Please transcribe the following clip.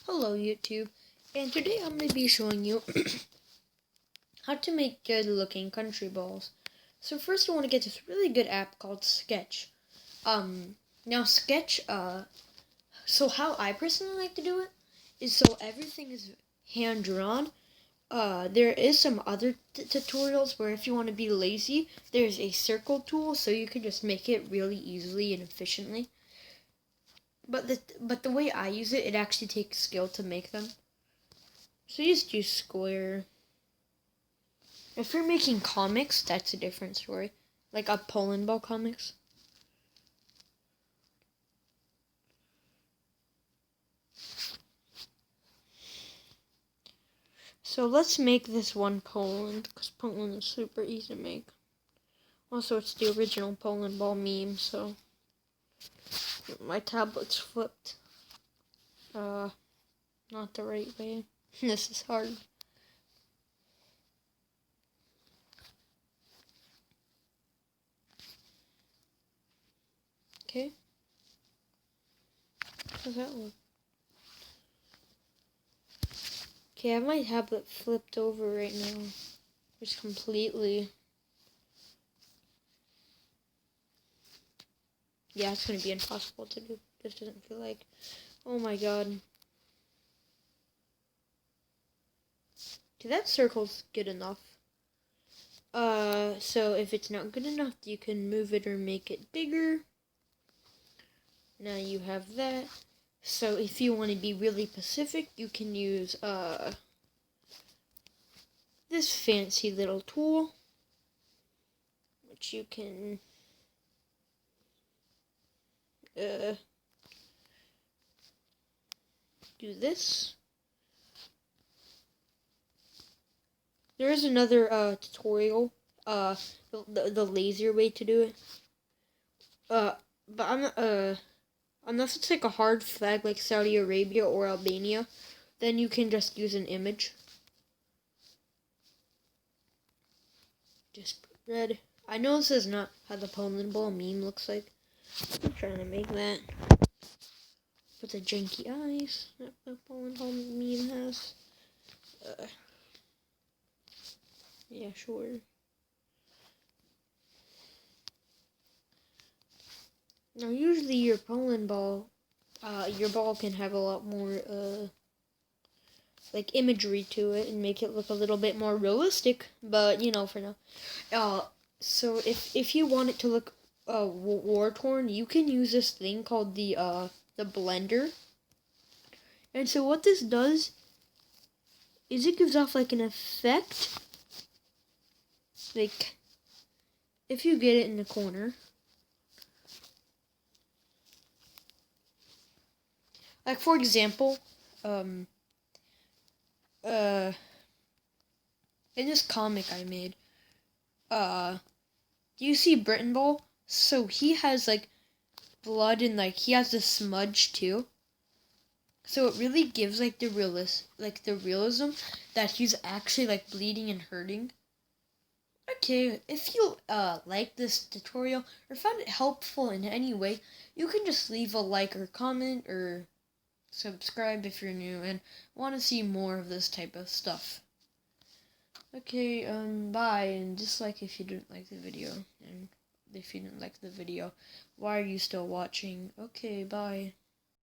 Hello YouTube, and today I'm going to be showing you how to make good looking country balls. So first I want to get this really good app called Sketch. Now Sketch, so how I personally like to do it is so everything is hand drawn. There is some other tutorials where if you want to be lazy, there's a circle tool so you can just make it really easily and efficiently. But the way I use it, it actually takes skill to make them. So you just use square. If you're making comics, that's a different story. Like a Poland ball comics. So let's make this one Poland, because Poland is super easy to make. Also, it's the original Poland ball meme, so my tablet's flipped. Not the right way. This is hard. Okay. How's that look? Okay, I have my tablet flipped over right now. Just completely. Yeah, it's going to be impossible to do. This doesn't feel like. Oh my god. Okay, that circle's good enough. So if it's not good enough, you can move it or make it bigger. Now you have that. So if you want to be really specific, you can use, this fancy little tool, which you can, do this. There is another, tutorial, the lazier way to do it. But unless it's like a hard flag like Saudi Arabia or Albania, then you can just use an image. Just red. I know this is not how the Poland ball meme looks like. I'm trying to make that. With the janky eyes that the Poland ball meme has. Yeah, sure. Now, usually your Poland ball, your ball can have a lot more, like imagery to it and make it look a little bit more realistic. But you know, for now, so if you want it to look, war torn, you can use this thing called the blender. And so what this does is it gives off like an effect. Like, if you get it in the corner. Like, for example, in this comic I made, you see Britain Ball? So he has, like, blood and, like, he has a smudge, too. So it really gives, like, the realism that he's actually, like, bleeding and hurting. Okay, if you like this tutorial or found it helpful in any way, you can just leave a like or comment or subscribe if you're new and want to see more of this type of stuff. Okay, bye, and dislike if you didn't like the video, and if you didn't like the video, why are you still watching? Okay, bye.